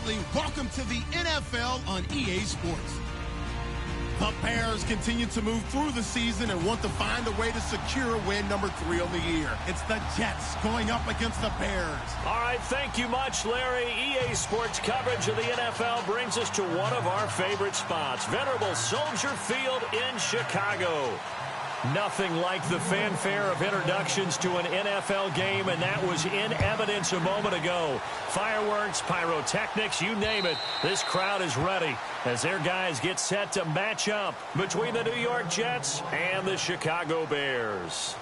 Bradley. Welcome to the NFL on EA Sports. The Bears continue to move through the season and want to find a way to secure win number 3 on the year. It's the Jets going up against the Bears. All right, thank you much, Larry. EA Sports coverage of the NFL brings us to one of our favorite spots, venerable Soldier Field in Chicago. Nothing like the fanfare of introductions to an NFL game, and that was in evidence a moment ago. Fireworks, pyrotechnics, you name it. This crowd is ready as their guys get set to match up between the New York Jets and the Chicago Bears.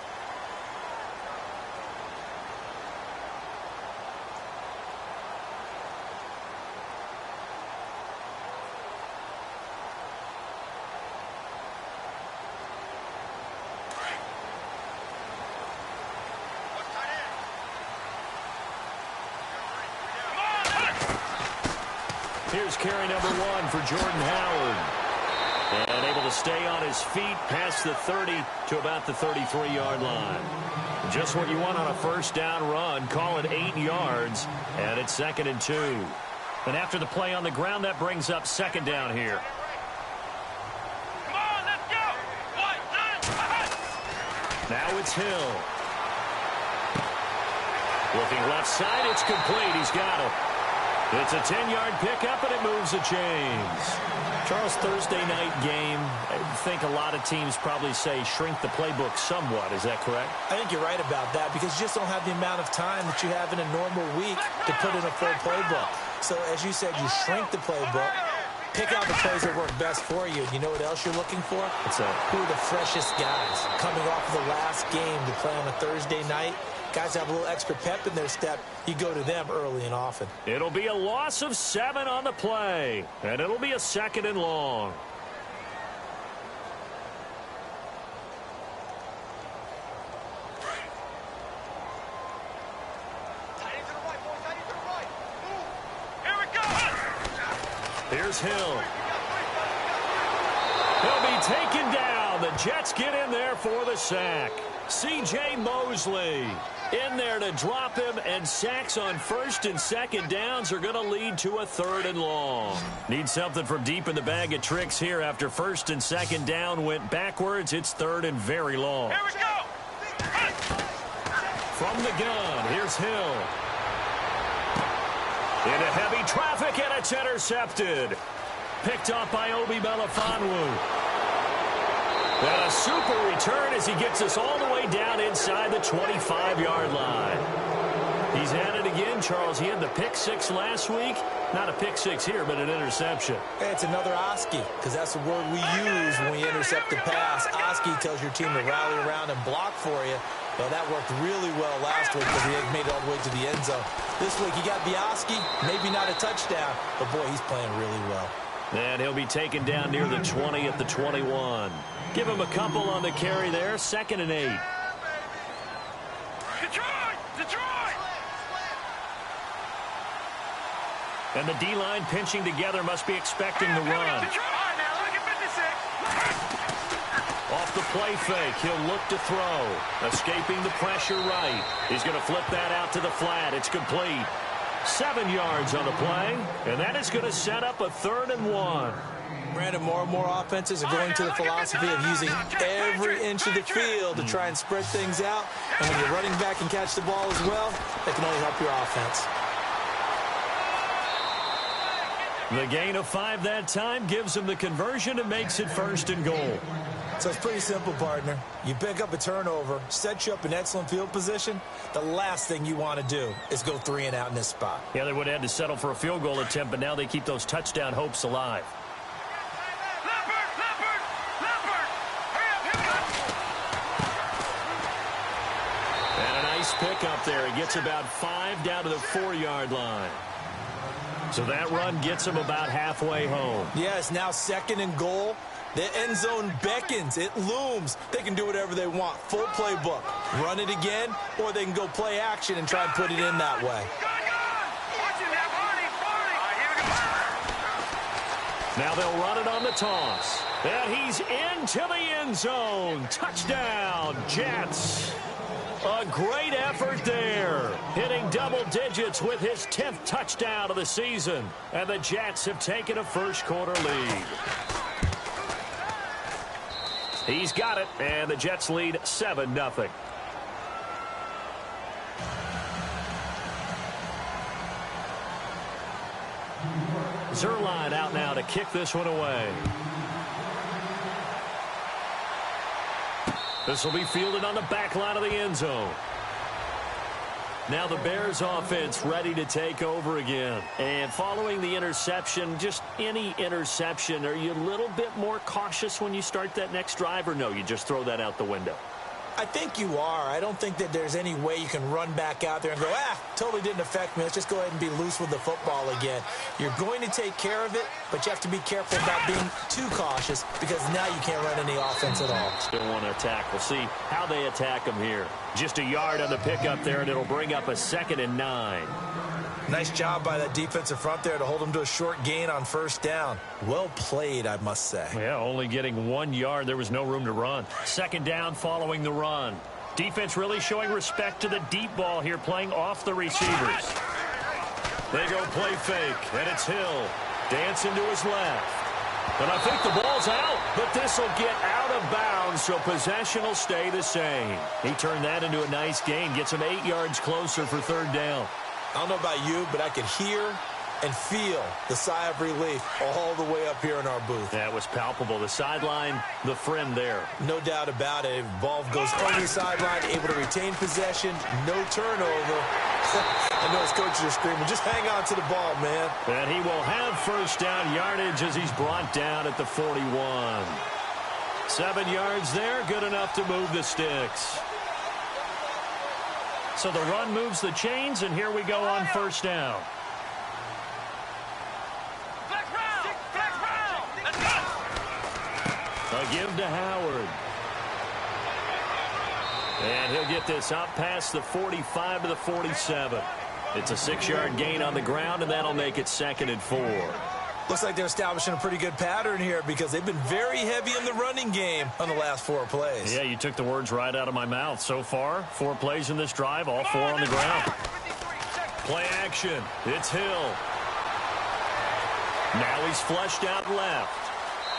Here's carry number 1 for Jordan Howard. And able to stay on his feet past the 30 to about the 33-yard line. Just what you want on a first down run. Call it 8 yards. And it's 2nd and 2. And after the play on the ground, that brings up 2nd down here. Come on, let's go. 1, 2, Now it's Hill. Looking left side, it's complete. He's got it. It's a 10-yard pickup, and it moves the chains. Charles, Thursday night game, I think a lot of teams probably say shrink the playbook somewhat. Is that correct? I think you're right about that because you just don't have the amount of time that you have in a normal week to put in a full playbook. So, as you said, you shrink the playbook, pick out the plays that work best for you. You know what else you're looking for? What's that? Who are the freshest guys coming off of the last game to play on a Thursday night? Guys have a little extra pep in their step. You go to them early and often. It'll be a loss of 7 on the play, and it'll be a 2nd and long. Here we go. Here's Hill. He'll be taken down. The Jets get in there for the sack. C.J. Mosley in there to drop him, and sacks on 1st and 2nd downs are going to lead to a 3rd and long. Need something from deep in the bag of tricks here. After 1st and 2nd down went backwards, it's 3rd and very long. Here we go. From the gun, here's Hill. Into heavy traffic, and it's intercepted. Picked off by Obi Melifonwu. And a super return as he gets us all the way down inside the 25-yard line. He's at it again, Charles. He had the pick 6 last week. Not a pick 6 here, but an interception. Hey, it's another Oski, because that's the word we use when we intercept a pass. Oski tells your team to rally around and block for you. Well, that worked really well last week because he made it all the way to the end zone. This week, he got the Oski, maybe not a touchdown, but boy, he's playing really well. And he'll be taken down near the 20 at the 21. Give him a couple on the carry there. 2nd and 8. Detroit! Detroit! And the D-line pinching together, must be expecting the run. Detroit! Now look at 56. Off the play fake, he'll look to throw. Escaping the pressure right. He's going to flip that out to the flat. It's complete. 7 yards on the play, and that is going to set up a 3rd and 1. Brandon, more and more offenses are going to the philosophy of using every inch of the field to try and spread things out. And when you're running back and catch the ball as well, that can only help your offense. The gain of 5 that time gives him the conversion and makes it 1st and goal. So it's pretty simple, partner. You pick up a turnover, set you up in excellent field position. The last thing you want to do is go 3 and out in this spot. Yeah, they would have had to settle for a field goal attempt, but now they keep those touchdown hopes alive. And a nice pick up there. He gets about 5 down to the 4-yard line. So that run gets him about halfway home. Yes, now 2nd and goal. The end zone beckons. It looms. They can do whatever they want. Full playbook. Run it again, or they can go play action and try and put it in that way. Now they'll run it on the toss. And he's into the end zone. Touchdown, Jets. A great effort there. Hitting double digits with his 10th touchdown of the season. And the Jets have taken a first-quarter lead. He's got it, and the Jets lead 7-0. Zerline out now to kick this one away. This will be fielded on the back line of the end zone. Now the Bears offense ready to take over again. And following the interception, just any interception, are you a little bit more cautious when you start that next drive, or no, you just throw that out the window? I think you are. I don't think that there's any way you can run back out there and go, totally didn't affect me. Let's just go ahead and be loose with the football again. You're going to take care of it, but you have to be careful about being too cautious because now you can't run any offense at all. Still want to attack. We'll see how they attack them here. Just a yard on the pickup there, and it'll bring up a 2nd and 9. Nice job by that defensive front there to hold them to a short gain on first down. Well played, I must say. Yeah, only getting 1 yard. There was no room to run. 2nd down following the run. Defense really showing respect to the deep ball here, playing off the receivers. They go play fake, and it's Hill. Dancing to his left. But I think the ball's out, but this will get out of bounds, so possession will stay the same. He turned that into a nice gain, gets him 8 yards closer for 3rd down. I don't know about you, but I could hear and feel the sigh of relief all the way up here in our booth. That was palpable. The sideline, the friend there. No doubt about it. Ball goes over the sideline, able to retain possession, no turnover. I know his coaches are screaming, just hang on to the ball, man. And he will have first down yardage as he's brought down at the 41. 7 yards there, good enough to move the sticks. So the run moves the chains, and here we go on first down. A give to Howard. And he'll get this out past the 45 to the 47. It's a 6-yard gain on the ground, and that'll make it 2nd and 4. Looks like they're establishing a pretty good pattern here because they've been very heavy in the running game on the last 4 plays. Yeah, you took the words right out of my mouth. So far, 4 plays in this drive, all 4 on the ground. Play action. It's Hill. Now he's flushed out left.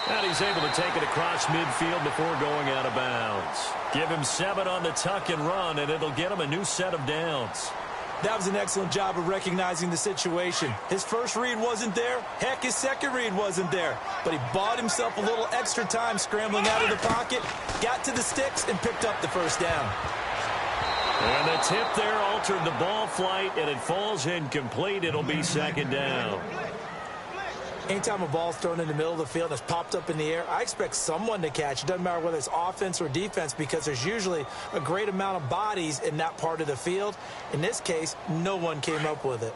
And he's able to take it across midfield before going out of bounds. Give him 7 on the tuck and run, and it'll get him a new set of downs. That was an excellent job of recognizing the situation. His first read wasn't there. Heck, his second read wasn't there. But he bought himself a little extra time scrambling out of the pocket, got to the sticks, and picked up the first down. And the tip there altered the ball flight, and it falls incomplete. It'll be 2nd down. Anytime a ball's thrown in the middle of the field and it's popped up in the air, I expect someone to catch. It doesn't matter whether it's offense or defense because there's usually a great amount of bodies in that part of the field. In this case, no one came up with it.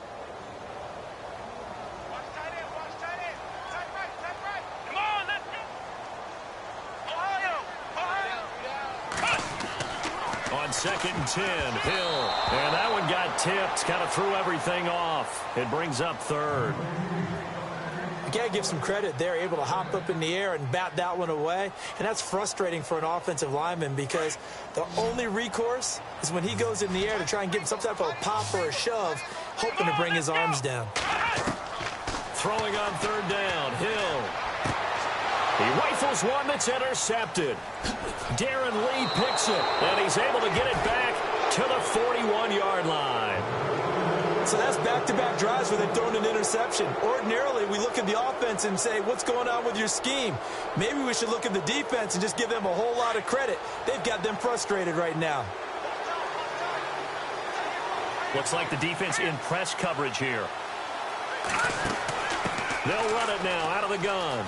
On 2nd and 10, Hill. And that one got tipped, kind of threw everything off. It brings up 3rd. You got to give some credit. They're able to hop up in the air and bat that one away. And that's frustrating for an offensive lineman because the only recourse is when he goes in the air to try and get some type of a pop or a shove, hoping to bring his arms down. Throwing on 3rd down, Hill. He rifles one that's intercepted. Darren Lee picks it, and he's able to get it back to the 41-yard line. So that's back-to-back drives where they've thrown an interception. Ordinarily, we look at the offense and say, what's going on with your scheme? Maybe we should look at the defense and just give them a whole lot of credit. They've got them frustrated right now. Looks like the defense in press coverage here. They'll run it now out of the gun.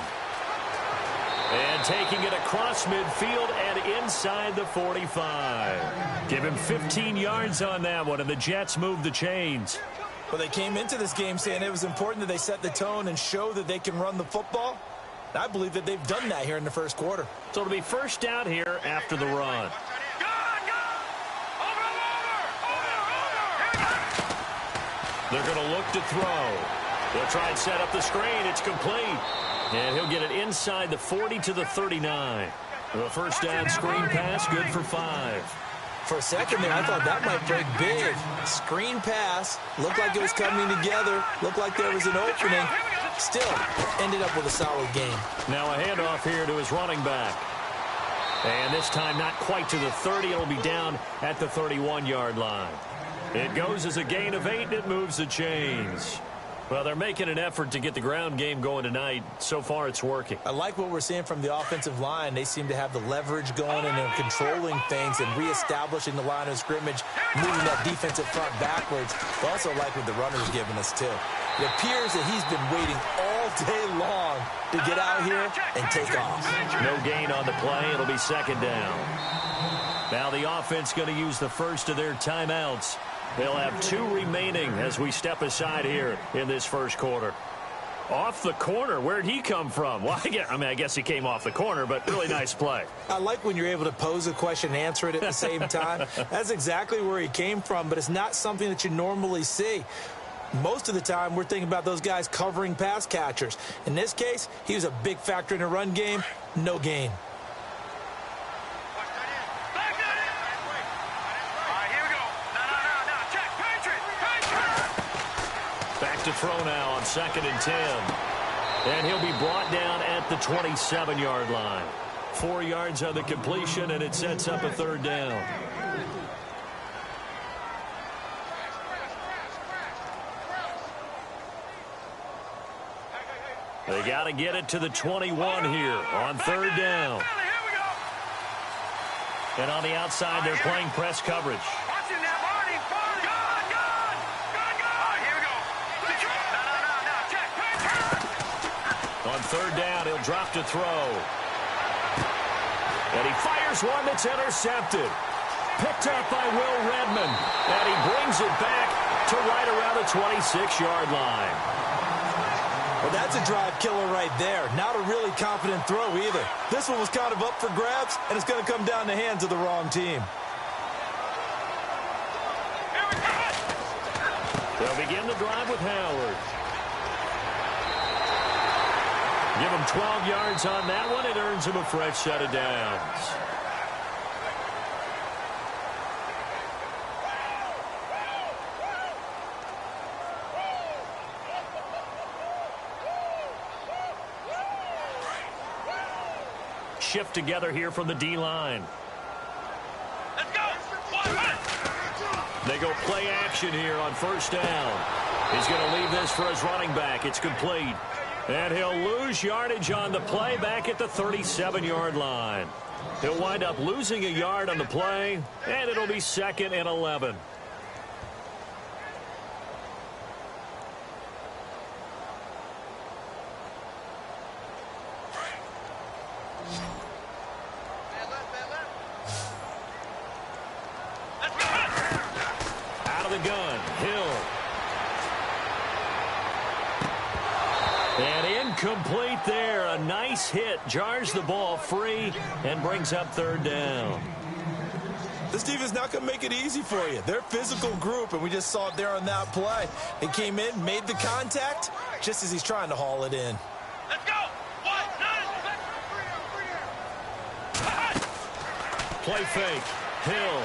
And taking it across midfield and inside the 45. Give him 15 yards on that one, and the Jets move the chains. Well, they came into this game saying it was important that they set the tone and show that they can run the football. I believe that they've done that here in the first quarter. So it'll be first down here after the run. They're going to look to throw. They'll try and set up the screen. It's complete. And he'll get it inside the 40 to the 39. A first down screen pass, good for 5. For a second there, I thought that might break big. Screen pass. Looked like it was coming together. Looked like there was an opening. Still, ended up with a solid game. Now a handoff here to his running back. And this time not quite to the 30. It'll be down at the 31-yard line. It goes as a gain of 8, and it moves the chains. Well, they're making an effort to get the ground game going tonight. So far, it's working. I like what we're seeing from the offensive line. They seem to have the leverage going, and they're controlling things and reestablishing the line of scrimmage, moving that defensive front backwards. But also like what the runner's giving us, too. It appears that he's been waiting all day long to get out here and take off. No gain on the play. It'll be second down. Now the offense going to use the first of their timeouts. They'll have 2 remaining as we step aside here in this first quarter. Off the corner. Where'd he come from? Well, I guess he came off the corner, but really nice play. I like when you're able to pose a question and answer it at the same time. That's exactly where he came from, but it's not something that you normally see. Most of the time, we're thinking about those guys covering pass catchers. In this case, he was a big factor in the run game. No gain. To throw now on 2nd and 10. And he'll be brought down at the 27-yard line. 4 yards on the completion, and it sets up a 3rd down. They got to get it to the 21 here on 3rd down. And on the outside, they're playing press coverage. On 3rd down, he'll drop to throw. And he fires one that's intercepted. Picked up by Will Redmond. And he brings it back to right around the 26-yard line. Well, that's a drive killer right there. Not a really confident throw either. This one was kind of up for grabs, and it's going to come down the hands of the wrong team. They'll begin the drive with Howard. Give him 12 yards on that one. It earns him a fresh set of downs. Shift together here from the D-line. Let's go. They go play action here on 1st down. He's going to leave this for his running back. It's complete. And he'll lose yardage on the play back at the 37-yard line. He'll wind up losing a yard on the play, and it'll be 2nd and 11. Out of the gun, Hill. And incomplete there. A nice hit. Jars the ball free and brings up 3rd down. This defense not going to make it easy for you. They're a physical group, and we just saw it there on that play. They came in, made the contact, just as he's trying to haul it in. Let's go. Play fake. Hill.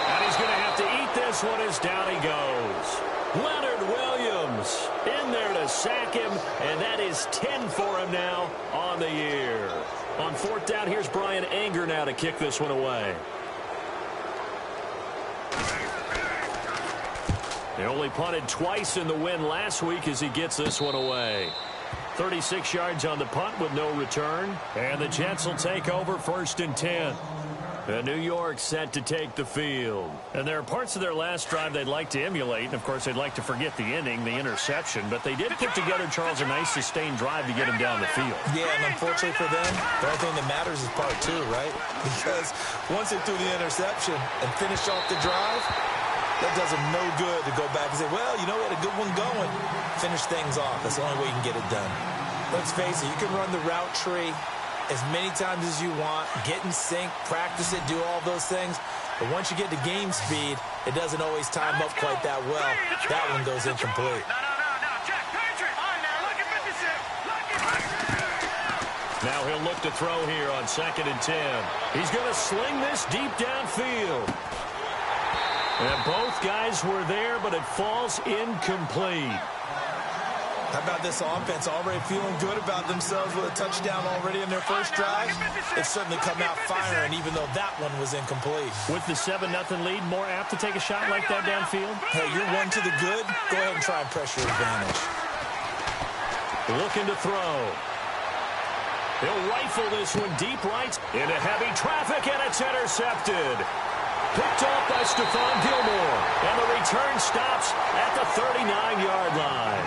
And he's going to have to eat this one as down he goes. Leonard Williams in there to sack him, and that is 10 for him now on the year. On 4th down, here's Brian Anger now to kick this one away. They only punted twice in the win last week as he gets this one away. 36 yards on the punt with no return, and the Jets will take over 1st and 10. And New York set to take the field. And there are parts of their last drive they'd like to emulate. And, of course, they'd like to forget the inning, the interception. But they did put together, Charles, a nice sustained drive to get him down the field. Yeah, and unfortunately for them, the only thing that matters is part 2, right? Because once they threw the interception and finished off the drive, that does them no good to go back and say, well, you know, we had a good one going. Finish things off. That's the only way you can get it done. Let's face it, you can run the route tree as many times as you want, get in sync, practice it, do all those things. But once you get to game speed, it doesn't always time up quite that well. That one goes incomplete. Now he'll look to throw here on 2nd and 10. He's going to sling this deep downfield. And both guys were there, but it falls incomplete. How about this offense already feeling good about themselves with a touchdown already in their first drive? They've certainly come out firing, even though that one was incomplete. With the 7-0 lead, more apt to take a shot like that downfield? Hey, you're one to the good. Go ahead and try and press your advantage. Looking to throw. He'll rifle this one deep right into heavy traffic, and it's intercepted. Picked off by Stephon Gilmore, and the return stops at the 39-yard line.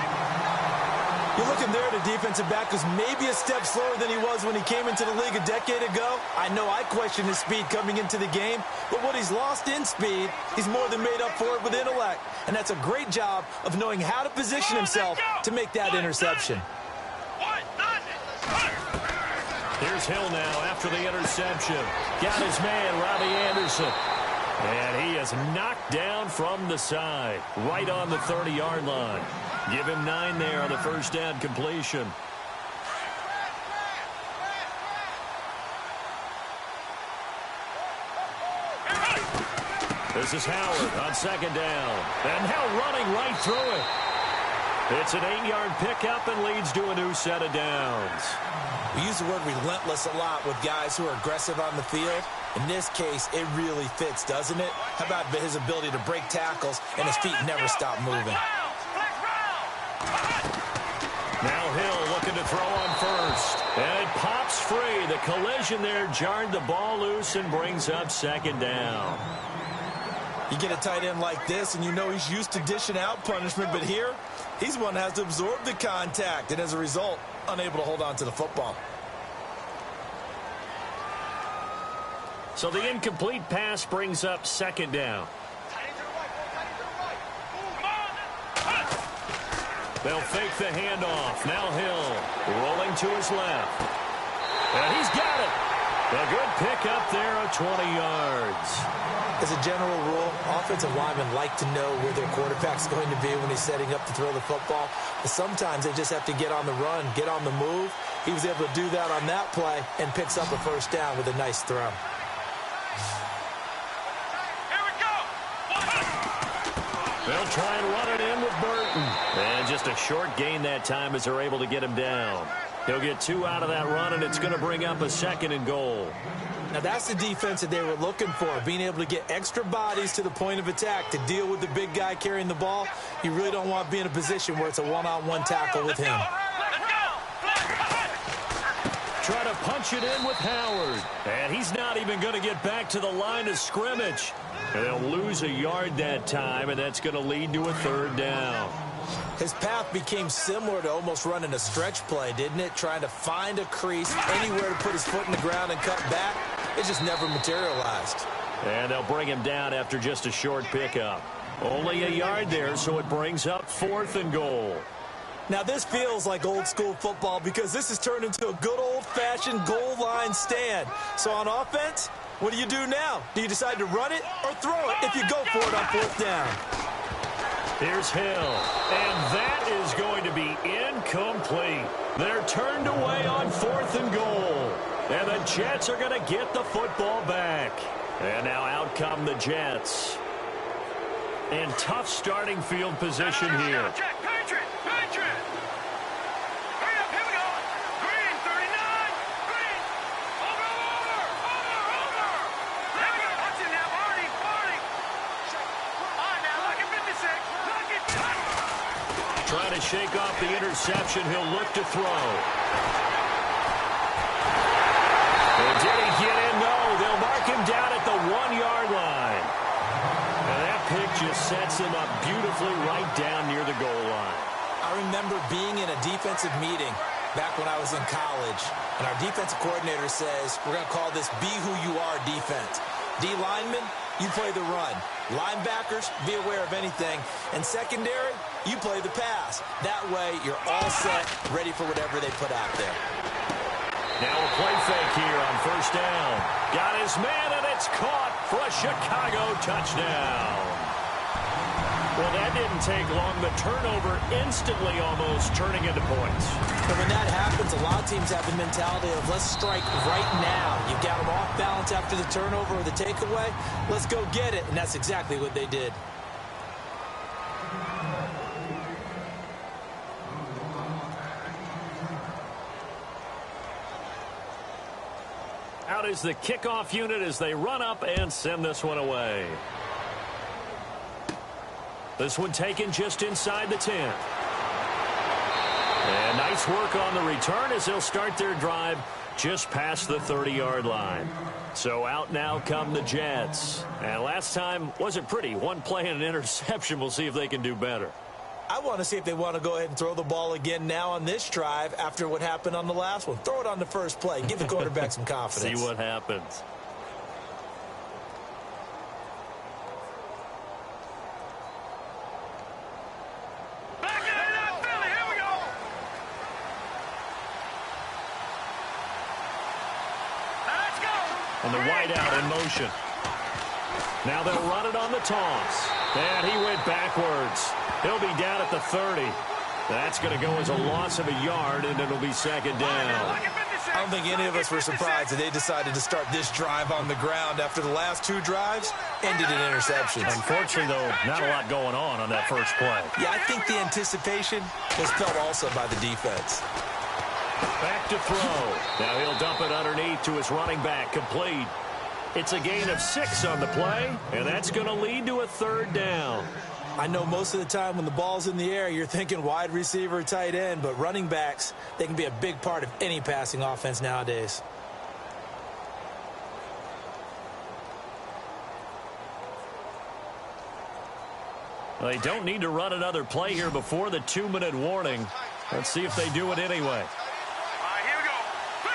You're looking there at a defensive back who's maybe a step slower than he was when he came into the league a decade ago. I know I questioned his speed coming into the game, but what he's lost in speed, he's more than made up for it with intellect. And that's a great job of knowing how to position himself to make that interception. Here's Hill now after the interception. Got his man, Robbie Anderson. And he is knocked down from the side, right on the 30-yard line. Give him 9 there on the first down completion. This is Howard on 2nd down. And now running right through it. It's an 8-yard pickup and leads to a new set of downs. We use the word relentless a lot with guys who are aggressive on the field. In this case, it really fits, doesn't it? How about his ability to break tackles and his feet never stop moving? Now Hill looking to throw on first. And it pops free. The collision there jarred the ball loose and brings up 2nd down. You get a tight end like this, and you know he's used to dishing out punishment, but here, he's one that has to absorb the contact, and as a result, unable to hold on to the football. So the incomplete pass brings up 2nd down. They'll fake the handoff. Now Hill rolling to his left. And he's got it. A good pickup there of 20 yards. As a general rule, offensive linemen like to know where their quarterback's going to be when he's setting up to throw the football. But sometimes they just have to get on the run, get on the move. He was able to do that on that play and picks up a first down with a nice throw. They'll try and run it in with Burton. And just a short gain that time as they're able to get him down. He'll get 2 out of that run, and it's going to bring up a 2nd and goal. Now, that's the defense that they were looking for, being able to get extra bodies to the point of attack to deal with the big guy carrying the ball. You really don't want to be in a position where it's a one-on-one tackle with him. Try to punch it in with Howard. And he's not even going to get back to the line of scrimmage. And they'll lose a yard that time, and that's going to lead to a 3rd down. His path became similar to almost running a stretch play, didn't it? Trying to find a crease, anywhere to put his foot in the ground and cut back. It just never materialized. And they'll bring him down after just a short pickup. Only a yard there, so it brings up 4th and goal. Now, this feels like old school football because this has turned into a good old-fashioned goal line stand. So on offense, what do you do now? Do you decide to run it or throw it if you go for it on 4th down? Here's Hill, and that is going to be incomplete. They're turned away on 4th and goal, and the Jets are going to get the football back. And now out come the Jets. In tough starting field position here. Trying to shake off the interception. He'll look to throw. And did he get in? No. They'll mark him down at the 1-yard line. And that pick just sets him up beautifully right down near the goal line. I remember being in a defensive meeting back when I was in college, and our defensive coordinator says, we're going to call this Be Who You Are defense. D linemen, you play the run. Linebackers, be aware of anything. And secondary, you play the pass. That way, you're all set, ready for whatever they put out there. Now a play fake here on 1st down. Got his man, and it's caught for a Chicago touchdown. Well, that didn't take long. The turnover instantly almost turning into points. And when that happens, a lot of teams have the mentality of let's strike right now. You got them off balance after the turnover or the takeaway. Let's go get it. And that's exactly what they did. Out is the kickoff unit as they run up and send this one away. This one taken just inside the 10. And nice work on the return as they'll start their drive just past the 30-yard line. So out now come the Jets. And last time wasn't pretty. One play and an interception. We'll see if they can do better. I want to see if they want to go ahead and throw the ball again now on this drive after what happened on the last one. Throw it on the first play. Give the quarterback some confidence. See what happens. Back in that Philly. Here we go. Now let's go. And the wideout in motion. Now they'll run it on the toss. And he went backwards. He'll be down at the 30. That's going to go as a loss of a yard, and it'll be second down. I don't think any of us were surprised that they decided to start this drive on the ground after the last two drives ended in interceptions. Unfortunately, though, not a lot going on that first play. Yeah, I think the anticipation was felt also by the defense. Back to throw. Now he'll dump it underneath to his running back, complete. It's a gain of 6 on the play, and that's going to lead to a third down. I know most of the time when the ball's in the air, you're thinking wide receiver, tight end, but running backs, they can be a big part of any passing offense nowadays. They don't need to run another play here before the 2-minute warning. Let's see if they do it anyway. All right, here we go. 3-19.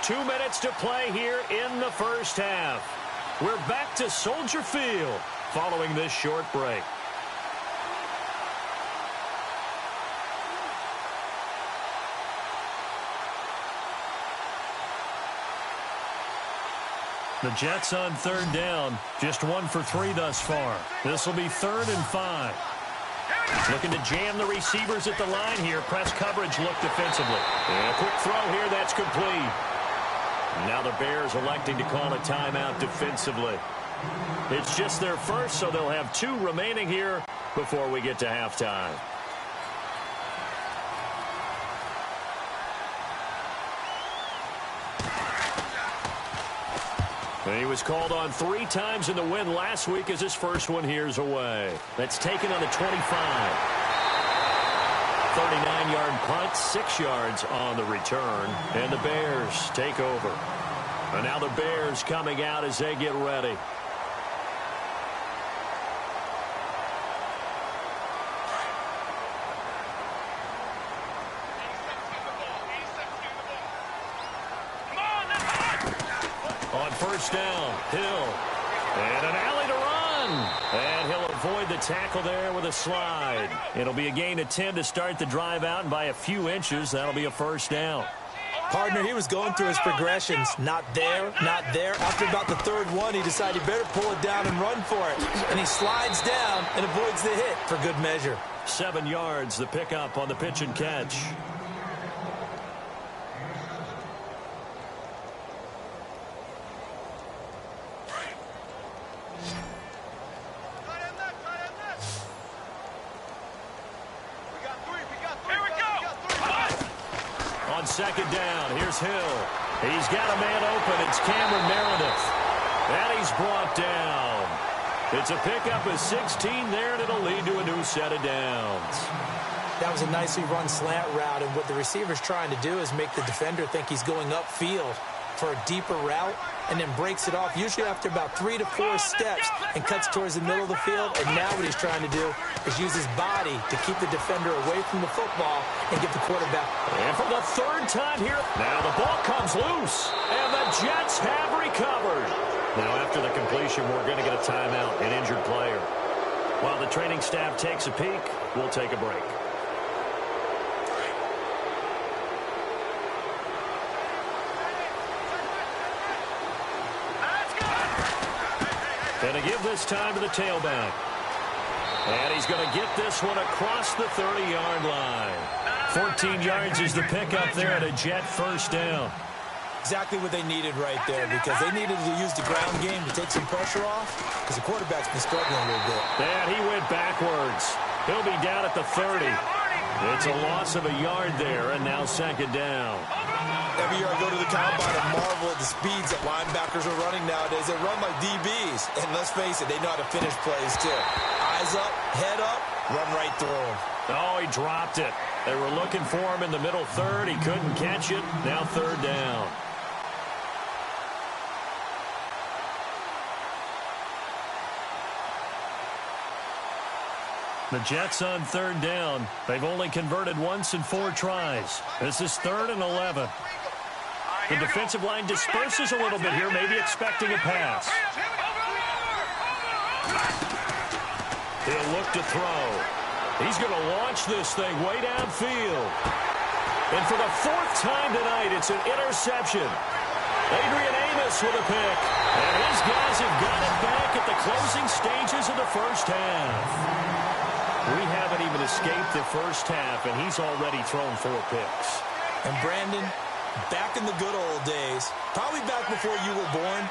2 minutes to play here in the first half. We're back to Soldier Field following this short break. The Jets on third down, just 1 for 3 thus far. This will be 3rd and 5. Looking to jam the receivers at the line here. Press coverage look defensively. And a quick throw here, that's complete. Now the Bears electing to call a timeout defensively. It's just their first, so they'll have 2 remaining here before we get to halftime. He was called on 3 times in the win last week as his first one here's away. That's taken on the 25. 39-yard punt, 6 yards on the return. And the Bears take over. And now the Bears coming out as they get ready. On first down, Hill. And an alley to run. And he'll avoid the tackle there with a slide. It'll be a gain of 10 to start the drive out, and by a few inches, that'll be a first down. Partner, he was going through his progressions. Not there, not there. After about the 3rd one, he decided he better pull it down and run for it. And he slides down and avoids the hit for good measure. 7 yards, the pickup on the pitch and catch. Second down, here's Hill. He's got a man open. It's Cameron Meredith. And he's brought down. It's a pickup of 16 there, and it'll lead to a new set of downs. That was a nicely run slant route, and what the receiver's trying to do is make the defender think he's going upfield for a deeper route, and then breaks it off, usually after about 3 to 4 steps, and cuts towards the middle of the field. And now what he's trying to do is use his body to keep the defender away from the football and get the quarterback. And for the 3rd time here, now the ball comes loose, and the Jets have recovered. Now after the completion, we're going to get a timeout, an injured player. While the training staff takes a peek, we'll take a break. And to give this time to the tailback. And he's going to get this one across the 30-yard line. 14 yards is the pickup there at a Jet first down. Exactly what they needed right there, because they needed to use the ground game to take some pressure off, because the quarterback's been struggling a little bit. And he went backwards. He'll be down at the 30. It's a loss of a yard there, and now second down. Every year I go to the combine and marvel at the speeds that linebackers are running nowadays. They run like DBs, and let's face it, they know how to finish plays too. Eyes up, head up, run right through them. Oh, he dropped it. They were looking for him in the middle third. He couldn't catch it. Now third down. The Jets on third down. They've only converted once in 4 tries. This is 3rd and 11. The defensive line disperses a little bit here, maybe expecting a pass. He'll look to throw. He's going to launch this thing way downfield. And for the 4th time tonight, it's an interception. Adrian Amos with a pick. And his guys have got it back at the closing stages of the first half. We haven't even escaped the first half, and he's already thrown 4 picks. And Brandon, back in the good old days, probably back before you were born,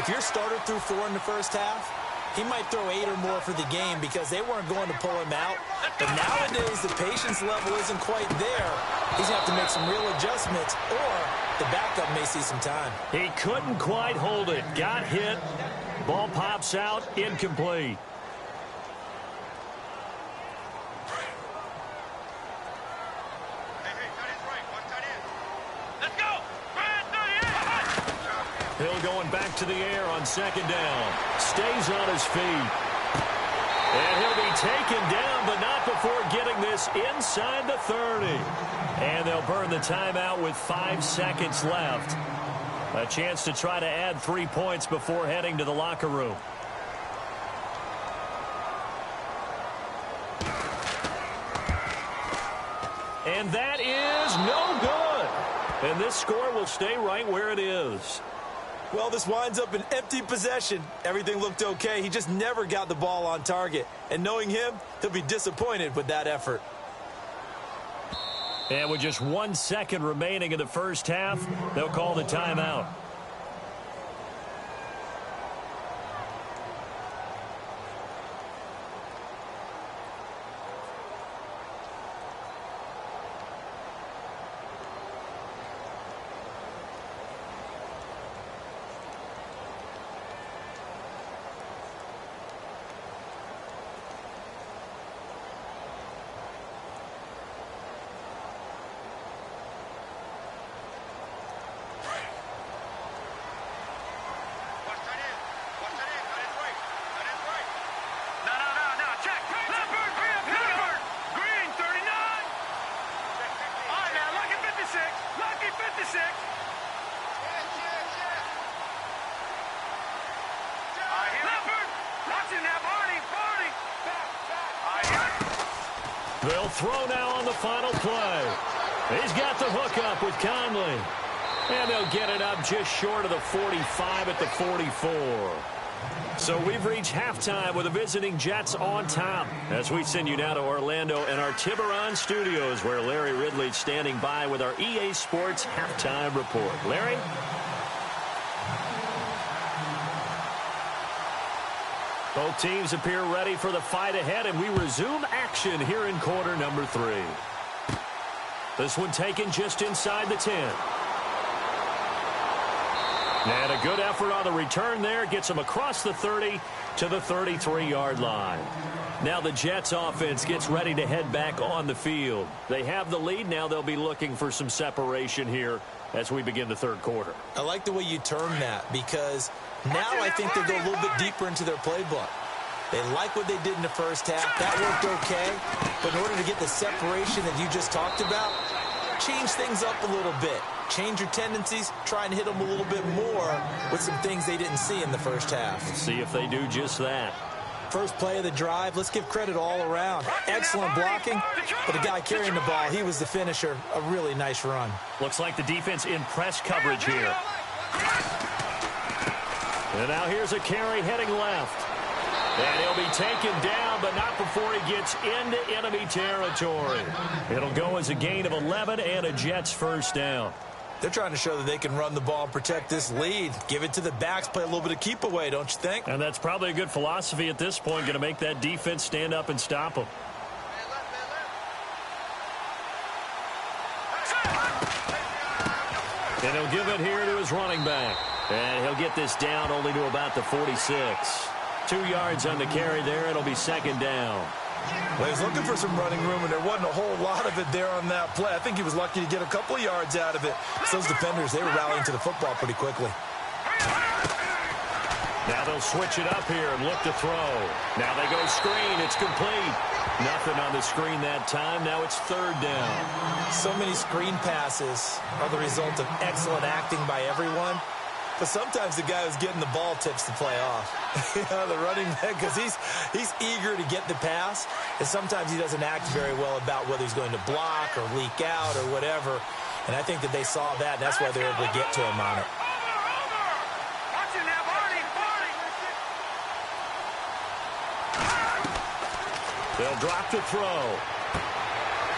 if your starter threw 4 in the first half, he might throw 8 or more for the game because they weren't going to pull him out. But nowadays, the patience level isn't quite there. He's going to have to make some real adjustments, or the backup may see some time. He couldn't quite hold it. Got hit. Ball pops out. Incomplete. Hill going back to the air on second down. Stays on his feet. And he'll be taken down, but not before getting this inside the 30. And they'll burn the timeout with 5 seconds left. A chance to try to add 3 points before heading to the locker room. And that is no good. And this score will stay right where it is. Well, this winds up an empty possession. Everything looked okay. He just never got the ball on target. And knowing him, he'll be disappointed with that effort. And with just 1 second remaining in the first half, they'll call the timeout. They'll throw now on the final play. He's got the hook up with Conley. And they'll get it up just short of the 45 at the 44. So we've reached halftime with the visiting Jets on top as we send you now to Orlando and our Tiburon studios where Larry Ridley's standing by with our EA Sports halftime report. Larry? Both teams appear ready for the fight ahead, and we resume action here in quarter number 3. This one taken just inside the 10. And a good effort on the return there. Gets him across the 30 to the 33-yard line. Now the Jets offense gets ready to head back on the field. They have the lead. Now they'll be looking for some separation here as we begin the third quarter. I like the way you term that because now I think they'll go a little bit deeper into their playbook. They like what they did in the first half. That worked okay. But in order to get the separation that you just talked about, change things up a little bit. Change your tendencies. Try and hit them a little bit more with some things they didn't see in the first half. See if they do just that. First play of the drive, let's give credit all around. Excellent blocking, but the guy carrying the ball, he was the finisher. A really nice run. Looks like the defense in press coverage here. And now here's a carry heading left. And he'll be taken down, but not before he gets into enemy territory. It'll go as a gain of 11 and a Jets first down. They're trying to show that they can run the ball and protect this lead. Give it to the backs, play a little bit of keep away, don't you think? And that's probably a good philosophy at this point, going to make that defense stand up and stop them. And he'll give it here to his running back. And he'll get this down only to about the 46. 2 yards on the carry there. It'll be second down. Well, he was looking for some running room, and there wasn't a whole lot of it there on that play. I think he was lucky to get a couple of yards out of it. So those defenders, they were rallying to the football pretty quickly. Now they'll switch it up here and look to throw. Now they go screen. It's complete. Nothing on the screen that time. Now it's third down. So many screen passes are the result of excellent acting by everyone. But sometimes the guy who's getting the ball tips the play off. The running back, because he's eager to get the pass, and sometimes he doesn't act very well about whether he's going to block or leak out or whatever. And I think that they saw that, and that's why they were able to get to him on it. They'll drop to throw.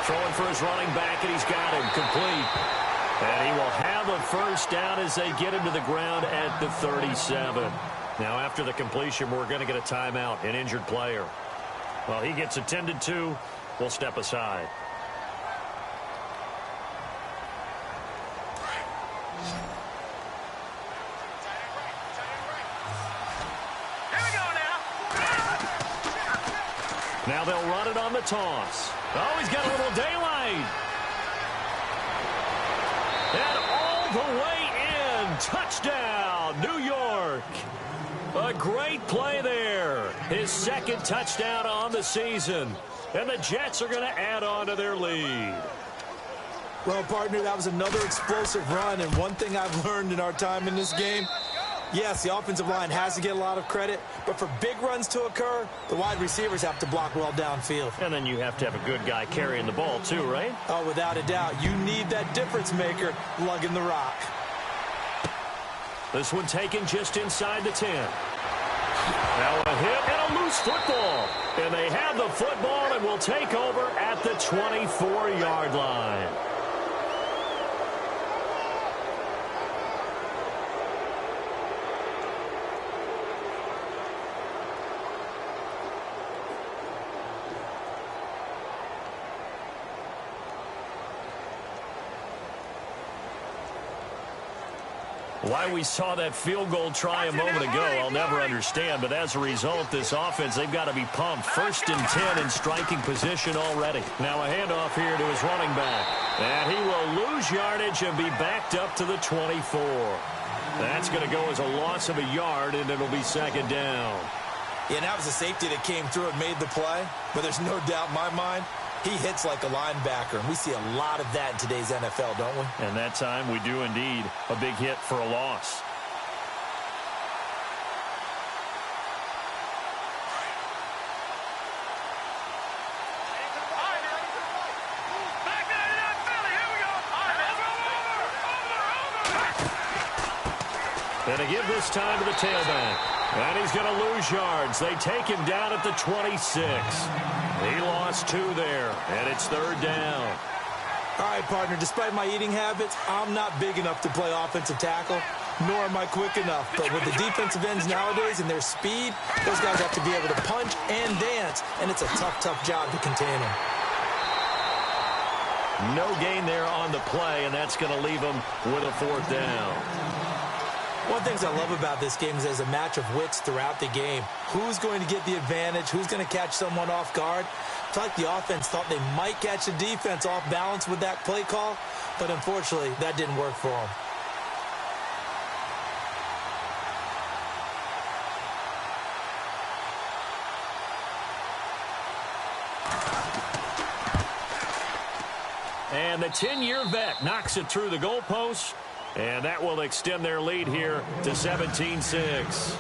Throwing for his running back, and he's got him complete. And he will have a first down as they get him to the ground at the 37. Now, after the completion, we're going to get a timeout, an injured player. Well, he gets attended to. We'll step aside. Now they'll run it on the toss. Oh, he's got a little daylight. And all the way in. Touchdown, New York. A great play there. His second touchdown on the season. And the Jets are going to add on to their lead. Well, partner, that was another explosive run. And one thing I've learned in our time in this game, yes, the offensive line has to get a lot of credit, but for big runs to occur, the wide receivers have to block well downfield. And then you have to have a good guy carrying the ball too, right? Oh, without a doubt. You need that difference maker lugging the rock. This one taken just inside the 10. Now a hit and a loose football. And they have the football and will take over at the 24-yard line. Why we saw that field goal try a moment ago, I'll never understand. But as a result, this offense, they've got to be pumped. 1st and 10 in striking position already. Now a handoff here to his running back. And he will lose yardage and be backed up to the 24. That's going to go as a loss of a yard, and it'll be second down. Yeah, and that was a safety that came through and made the play. But there's no doubt in my mind, he hits like a linebacker, and we see a lot of that in today's NFL, don't we? And that time we do indeed. A big hit for a loss. And a give this time to the tailback. And he's going to lose yards. They take him down at the 26. He lost 2 there, and it's third down. All right, partner, despite my eating habits, I'm not big enough to play offensive tackle, nor am I quick enough. But with the defensive ends nowadays and their speed, those guys have to be able to punch and dance, and it's a tough, tough job to contain them. No gain there on the play, and that's going to leave him with a 4th down. One of the things I love about this game is there's a match of wits throughout the game. Who's going to get the advantage? Who's going to catch someone off guard? I feel like the offense thought they might catch the defense off balance with that play call, but unfortunately, that didn't work for them. And the 10-year vet knocks it through the goalpost. And that will extend their lead here to 17-6.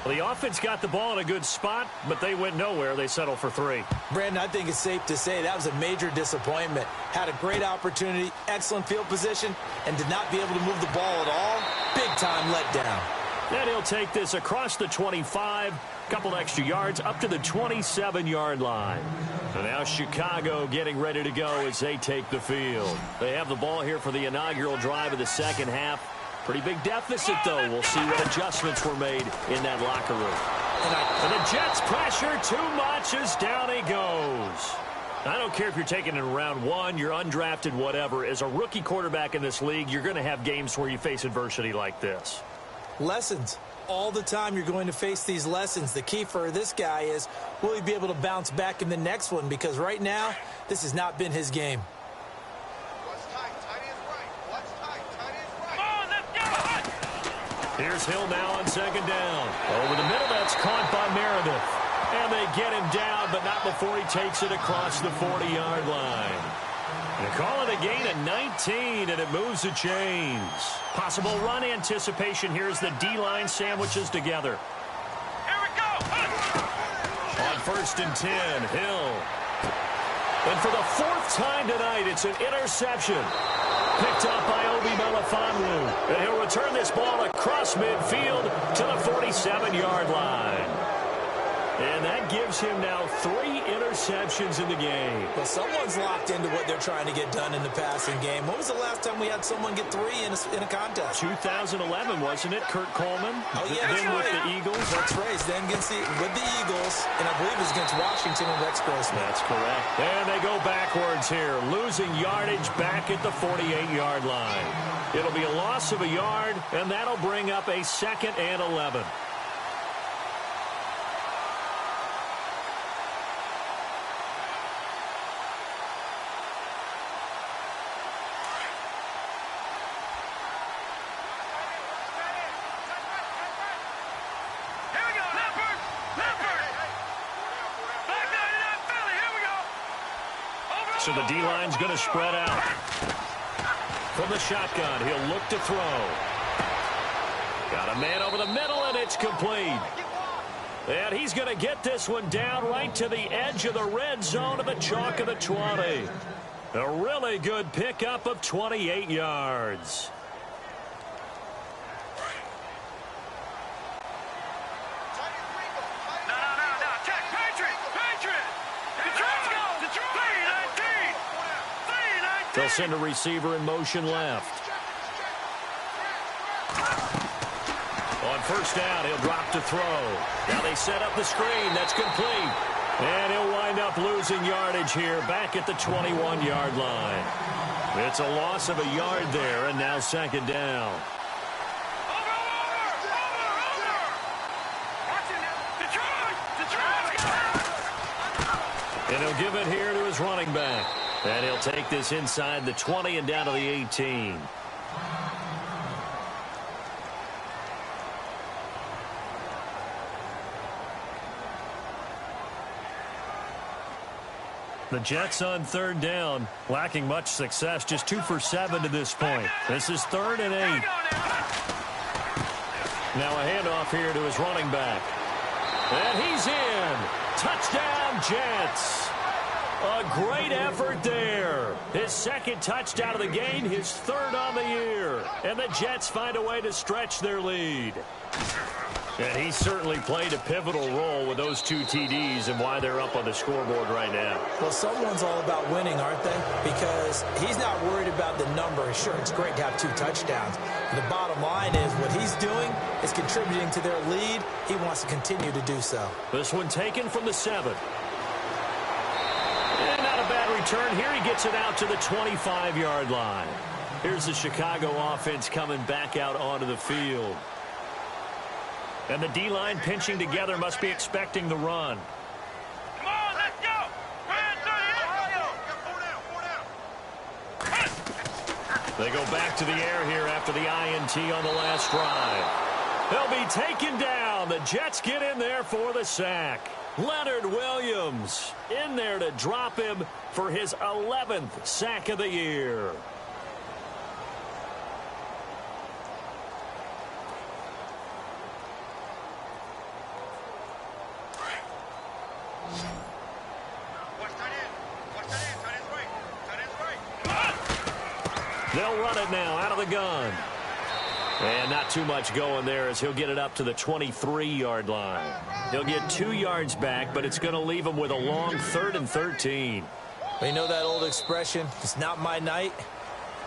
Well, the offense got the ball in a good spot, but they went nowhere. They settled for 3. Brandon, I think it's safe to say that was a major disappointment. Had a great opportunity, excellent field position, and did not be able to move the ball at all. Big-time letdown. And he'll take this across the 25, a couple extra yards up to the 27-yard line. And now Chicago getting ready to go as they take the field. They have the ball here for the inaugural drive of the second half. Pretty big deficit, though. We'll see what adjustments were made in that locker room. And the Jets pressure too much as down he goes. I don't care if you're taking it in round one, you're undrafted, whatever. As a rookie quarterback in this league, you're going to have games where you face adversity like this. Lessons. All the time you're going to face these lessons. The key for this guy is, will he be able to bounce back in the next one? Because right now, this has not been his game. Here's Hill now on second down. Over the middle, that's caught by Meredith. And they get him down, but not before he takes it across the 40-yard line. They call it a gain of 19, and it moves the chains. Possible run anticipation here as the D-line sandwiches together. Here we go. On 1st and 10, Hill. And for the 4th time tonight, it's an interception. Picked up by Obi Melifonwu. And he'll return this ball across midfield to the 47-yard line. And that gives him now 3 interceptions in the game. Well, someone's locked into what they're trying to get done in the passing game. When was the last time we had someone get 3 in a contest? 2011, wasn't it? Kurt Coleman? Oh, yeah, that's then right. With the Eagles? That's right. Then with the Eagles, and I believe it was against Washington and Rex Grossman. That's correct. And they go backwards here, losing yardage back at the 48-yard line. It'll be a loss of a yard, and that'll bring up a 2nd and 11. So the D-line's going to spread out. From the shotgun, he'll look to throw. Got a man over the middle, and it's complete. And he's going to get this one down right to the edge of the red zone of the chalk of the 20. A really good pickup of 28 yards. They'll send a receiver in motion left. On 1st down, he'll drop to throw. Now they set up the screen. That's complete. And he'll wind up losing yardage here back at the 21-yard line. It's a loss of a yard there, and now 2nd down. And he'll give it here to his running back. And he'll take this inside the 20 and down to the 18. The Jets on 3rd down, lacking much success, just 2 for 7 to this point. This is 3rd and 8. Now a handoff here to his running back. And he's in. Touchdown, Jets. A great effort there. His 2nd touchdown of the game, his 3rd on the year. And the Jets find a way to stretch their lead. And he certainly played a pivotal role with those 2 TDs and why they're up on the scoreboard right now. Well, someone's all about winning, aren't they? Because he's not worried about the number. Sure, it's great to have 2 touchdowns. But the bottom line is what he's doing is contributing to their lead. He wants to continue to do so. This one taken from the 7. And not a bad return here. He gets it out to the 25-yard line. Here's the Chicago offense coming back out onto the field. And the D-line pinching together, must be expecting the run. Come on, let's go. They go back to the air here after the INT on the last drive. They'll be taken down. The Jets get in there for the sack. Leonard Williams in there to drop him for his 11th sack of the year. They'll run it now out of the gun. And not too much going there as he'll get it up to the 23-yard line. He'll get 2 yards back, but it's going to leave him with a long 3rd and 13. You know that old expression, it's not my night?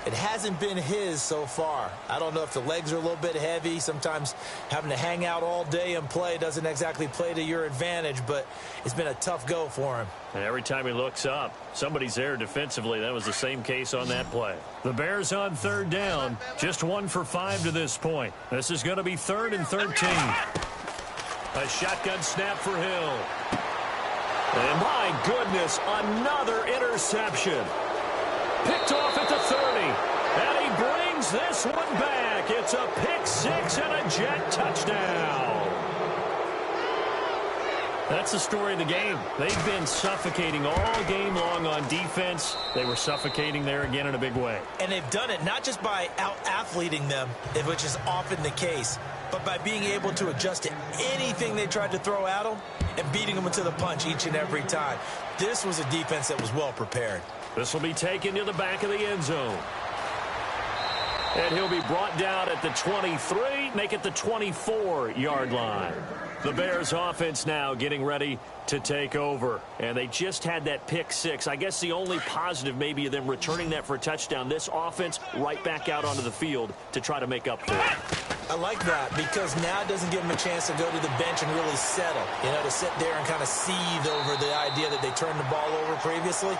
It hasn't been his so far. I don't know if the legs are a little bit heavy. Sometimes having to hang out all day and play doesn't exactly play to your advantage, but it's been a tough go for him. And every time he looks up, somebody's there defensively. That was the same case on that play. The Bears on 3rd down, just 1 for 5 to this point. This is going to be 3rd and 13. A shotgun snap for Hill. And my goodness, another interception. Picked off at the 30. And he brings this one back. It's a pick 6 and a Jet touchdown. That's the story of the game. They've been suffocating all game long on defense. They were suffocating there again in a big way. And they've done it not just by out-athleting them, which is often the case, but by being able to adjust to anything they tried to throw at them and beating them into the punch each and every time. This was a defense that was well prepared. This will be taken to the back of the end zone. And he'll be brought down at the 23, make it the 24-yard line. The Bears offense now getting ready to take over. And they just had that pick 6. I guess the only positive maybe of them returning that for a touchdown. This offense right back out onto the field to try to make up for it. I like that because now it doesn't give them a chance to go to the bench and really settle. You know, to sit there and kind of seethe over the idea that they turned the ball over previously.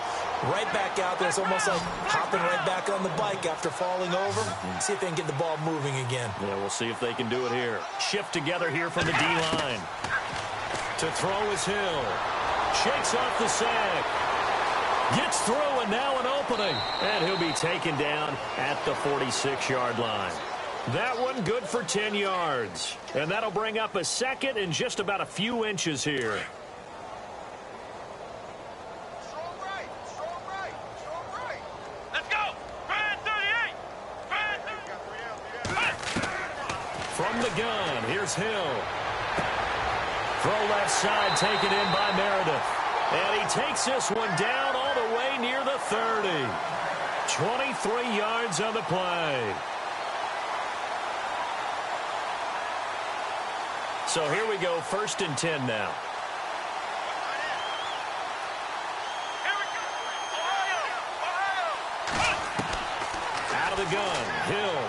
Right back out there. It's almost like hopping right back on the bike after falling over. See if they can get the ball moving again. Yeah, we'll see if they can do it here. Shift together here from the D-line. To throw is Hill. Shakes off the sack. Gets through and now an opening. And he'll be taken down at the 46-yard line. That one good for 10 yards. And that'll bring up a 2nd and just about a few inches here. Let's go. 38. From the gun, here's Hill. Throw left side taken in by Meredith. And he takes this one down all the way near the 30. 23 yards on the play. So here we go, 1st and 10 now. Out of the gun, Hill.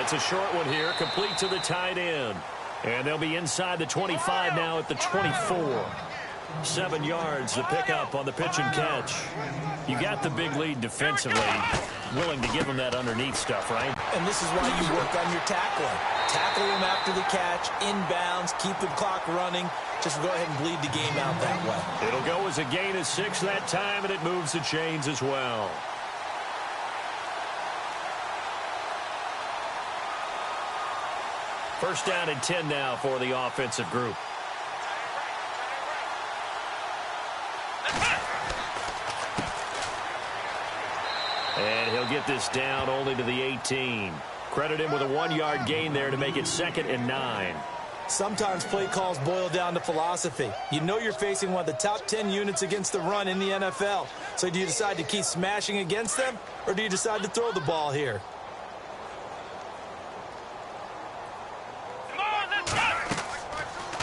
It's a short one here, complete to the tight end. And they'll be inside the 25 now at the 24. 7 yards, the pickup on the pitch and catch. You got the big lead defensively. Willing to give them that underneath stuff, right? And this is why you work on your tackling. Tackle them after the catch, inbounds, keep the clock running. Just go ahead and bleed the game out that way. It'll go as a gain of 6 that time, and it moves the chains as well. First down and 10 now for the offensive group. And he'll get this down only to the 18. Credit him with a 1-yard gain there to make it 2nd and 9. Sometimes play calls boil down to philosophy. You know you're facing one of the top 10 units against the run in the NFL. So do you decide to keep smashing against them, or do you decide to throw the ball here? Come on, let's go.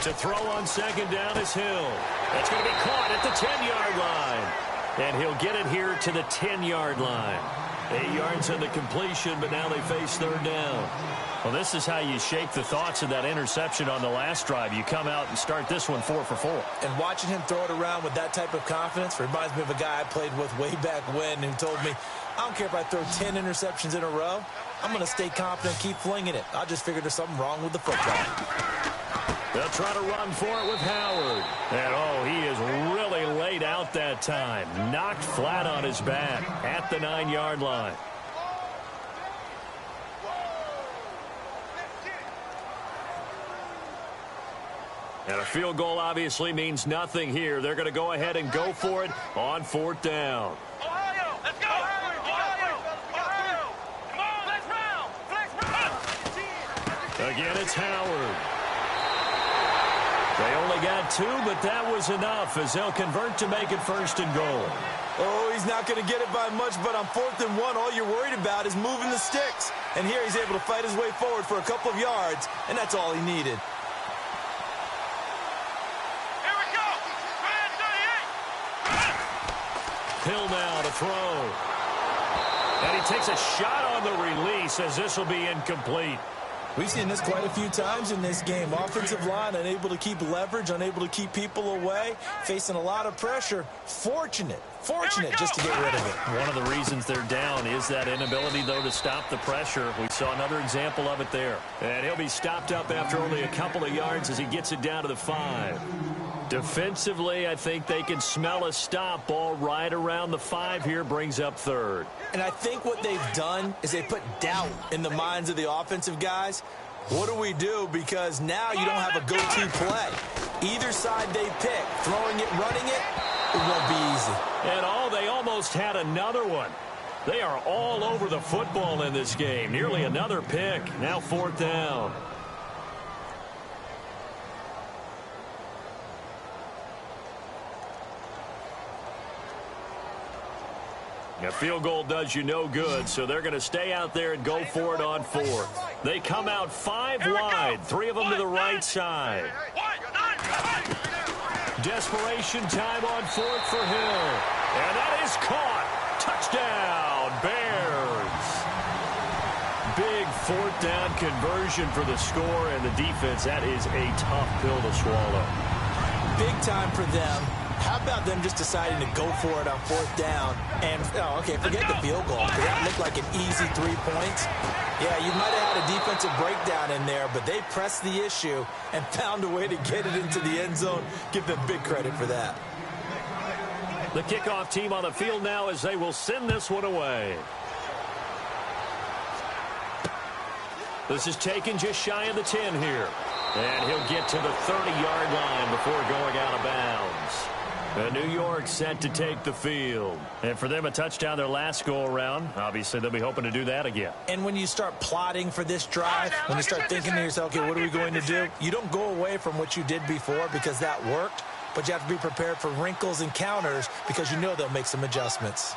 To throw on 2nd down is Hill. That's going to be caught at the 10-yard line. And he'll get it here to the 10-yard line. 8 yards on the completion, but now they face 3rd down. Well, this is how you shake the thoughts of that interception on the last drive. You come out and start this one 4 for 4. And watching him throw it around with that type of confidence reminds me of a guy I played with way back when who told me, I don't care if I throw 10 interceptions in a row. I'm going to stay confident and keep flinging it. I just figured there's something wrong with the football. They'll try to run for it with Howard. And, oh, he is really laid out that time. Knocked flat on his back at the 9-yard line. And a field goal obviously means nothing here. They're going to go ahead and go for it on 4th down. Ohio, let's go. Ohio. Come on, let's round. Again, it's Howard. They only only got 2, but that was enough as they'll convert to make it 1st and goal. Oh, he's not going to get it by much, but on 4th and 1, all you're worried about is moving the sticks. And here he's able to fight his way forward for a couple of yards, and that's all he needed. Here we go. Man 38. Hill now to throw. And he takes a shot on the release as this will be incomplete. We've seen this quite a few times in this game. Offensive line unable to keep leverage, unable to keep people away, facing a lot of pressure. Fortunate just to get rid of it. One of the reasons they're down is that inability, though, to stop the pressure. We saw another example of it there. And he'll be stopped up after only a couple of yards as he gets it down to the 5. Defensively, I think they can smell a stop. Ball right around the 5 here, brings up 3rd. And I think what they've done is they put doubt in the minds of the offensive guys. What do we do? Because now you don't have a go-to play. Either side they pick, throwing it, running it, it won't be easy. And they almost had another one. They are all over the football in this game. Nearly another pick. Now 4th down. A field goal does you no good, so they're going to stay out there and go for it on 4th. They come out 5 wide, 3 of them to the right side. Desperation time on 4th for Hill. And that is caught. Touchdown, Bears. Big 4th down conversion for the score, and the defense, that is a tough pill to swallow. Big time for them. How about them just deciding to go for it on 4th down? And, forget the field goal, because that looked like an easy 3 points. Yeah, you might have had a defensive breakdown in there, but they pressed the issue and found a way to get it into the end zone. Give them big credit for that. The kickoff team on the field now as they will send this one away. This is taken just shy of the 10 here. And he'll get to the 30-yard line before going out of bounds. New York set to take the field. And for them, a touchdown their last go-around. Obviously, they'll be hoping to do that again. And when you start plotting for this drive, when you start thinking to yourself, okay, what are we going to do? You don't go away from what you did before because that worked, but you have to be prepared for wrinkles and counters because you know they'll make some adjustments.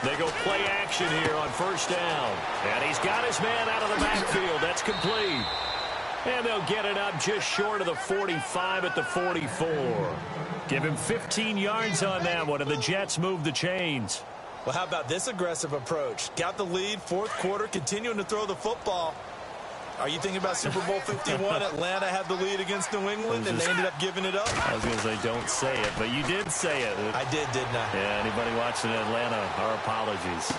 They go play action here on 1st down. And he's got his man out of the backfield. That's complete. And they'll get it up just short of the 45 at the 44. Give him 15 yards on that one, and the Jets move the chains. Well, how about this aggressive approach? Got the lead, 4th quarter, continuing to throw the football. Are you thinking about Super Bowl 51? Atlanta had the lead against New England, and they ended up giving it up? I was going to say, don't say it, but you did say it. I did, didn't I? Yeah, anybody watching Atlanta, our apologies.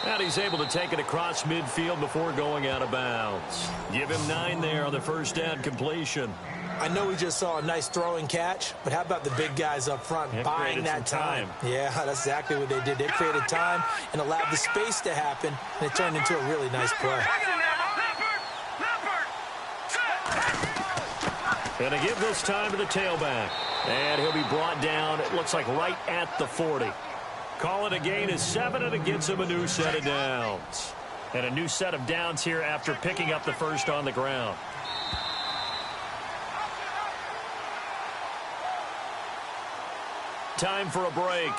And he's able to take it across midfield before going out of bounds. Give him 9 there on the 1st down completion. I know we just saw a nice throwing catch, but how about the big guys up front buying that time? Yeah, that's exactly what they did. They created time and allowed the space to happen, and it turned into a really nice play. And to give this time to the tailback. And he'll be brought down, it looks like right at the 40. Call it a gain of 7, and it gets him a new set of downs. And a new set of downs here after picking up the 1st on the ground. Time for a break.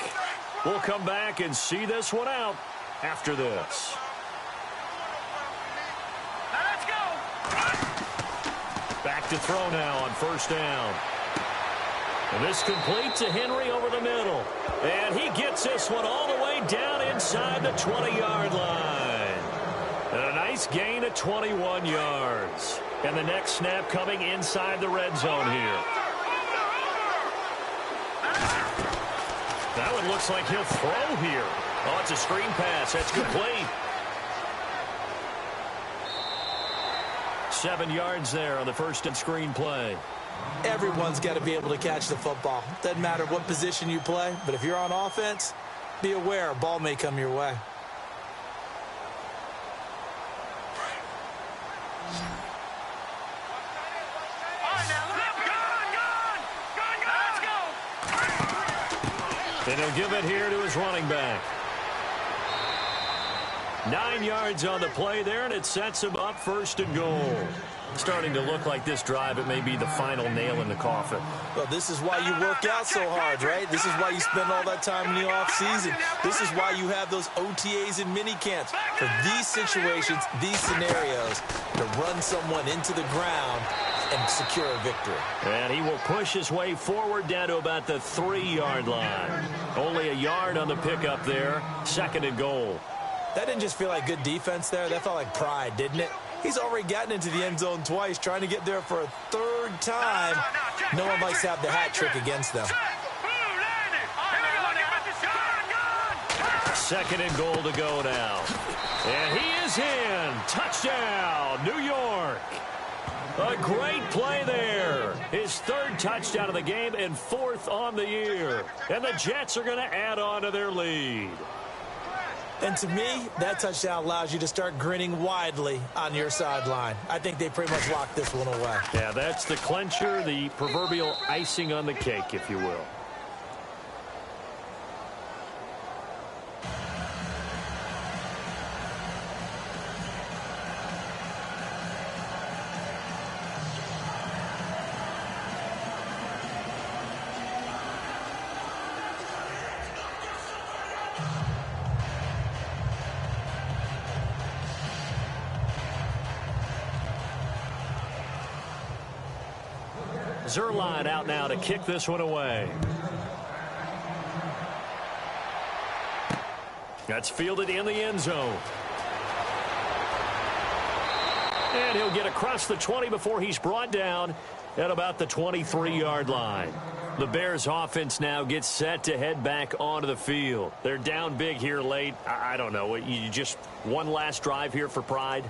We'll come back and see this one out after this. Back to throw now on 1st down. And this complete to Henry over the middle. And he gets this one all the way down inside the 20-yard line. And a nice gain of 21 yards. And the next snap coming inside the red zone here. That one looks like he'll throw here. Oh, it's a screen pass. That's complete. 7 yards there on the 1st and screen play. Everyone's got to be able to catch the football. Doesn't matter what position you play, but if you're on offense, be aware a ball may come your way. And he'll give it here to his running back. 9 yards on the play there, and it sets him up 1st and goal. Starting to look like this drive, it may be the final nail in the coffin. Well, this is why you work out so hard, right? This is why you spend all that time in the offseason. This is why you have those OTAs and mini camps. For these situations, these scenarios, to run someone into the ground and secure a victory. And he will push his way forward down to about the 3-yard line. Only a yard on the pickup there. 2nd and goal. That didn't just feel like good defense there. That felt like pride, didn't it? He's already gotten into the end zone twice, trying to get there for a 3rd time. No one likes to have the hat trick against them. 2nd and goal to go now. And he is in. Touchdown, New York. A great play there. His 3rd touchdown of the game and 4th on the year. And the Jets are going to add on to their lead. And to me, that touchdown allows you to start grinning widely on your sideline. I think they pretty much locked this one away. Yeah, that's the clincher, the proverbial icing on the cake, if you will. Zuerlein out now to kick this one away. That's fielded in the end zone. And he'll get across the 20 before he's brought down at about the 23-yard line. The Bears offense now gets set to head back onto the field. They're down big here late. I don't know. You just one last drive here for pride?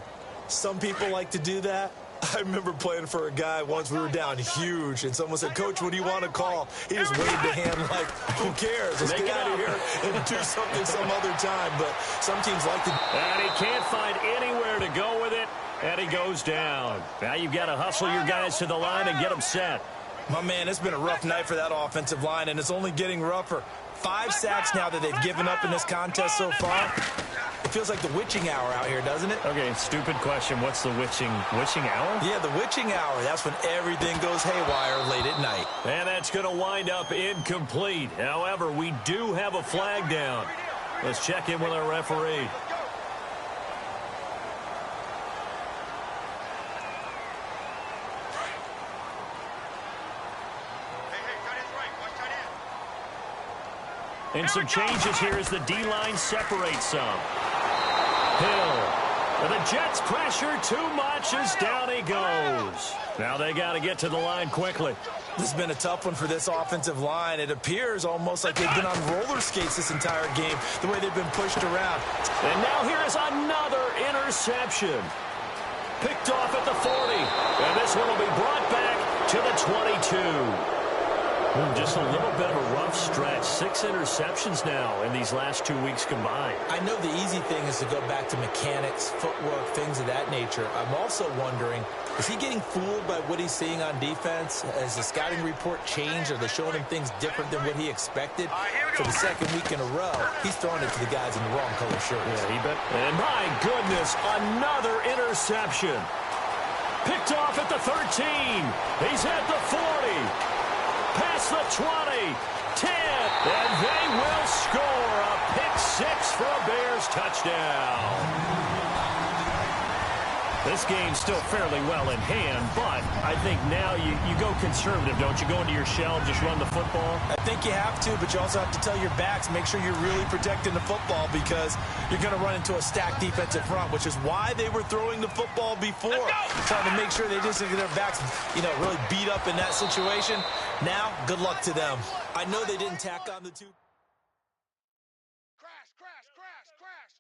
Some people like to do that. I remember playing for a guy once. We were down huge, and someone said, "Coach, what do you want to call?" He just waved a hand like, who cares? Let's get out of here and do something some other time. But some teams like to. And he can't find anywhere to go with it, and he goes down. Now you've got to hustle your guys to the line and get them set. My man, it's been a rough night for that offensive line, and it's only getting rougher. 5 sacks now that they've given up in this contest so far. It feels like the witching hour out here, doesn't it? Okay, stupid question. What's the witching hour? Yeah, the witching hour. That's when everything goes haywire late at night. And that's going to wind up incomplete. However, we do have a flag down. Let's check in with our referee. And some changes here as the D-line separates some. Hill. And the Jets pressure too much as down he goes. Now they got to get to the line quickly. This has been a tough one for this offensive line. It appears almost like they've been on roller skates this entire game, the way they've been pushed around. And now here is another interception. Picked off at the 40. And this one will be brought back to the 22. Just a little bit of a rough stretch. 6 interceptions now in these last 2 weeks combined. I know the easy thing is to go back to mechanics, footwork, things of that nature. I'm also wondering, is he getting fooled by what he's seeing on defense? Has the scouting report changed? Are they showing him things different than what he expected? For the 2nd week in a row, he's throwing it to the guys in the wrong color shirts. Yeah, he bet. And my goodness, another interception. Picked off at the 13. He's at the 40. Past the 20, 10, and they will score a pick-6 for a Bears touchdown. This game's still fairly well in hand, but I think now you go conservative, don't you? Go into your shell, just run the football? I think you have to, but you also have to tell your backs, make sure you're really protecting the football because you're going to run into a stacked defensive front, which is why they were throwing the football before, trying to make sure they just get their backs, really beat up in that situation. Now, good luck to them. I know they didn't tack on the 2. Crash, crash, crash, crash.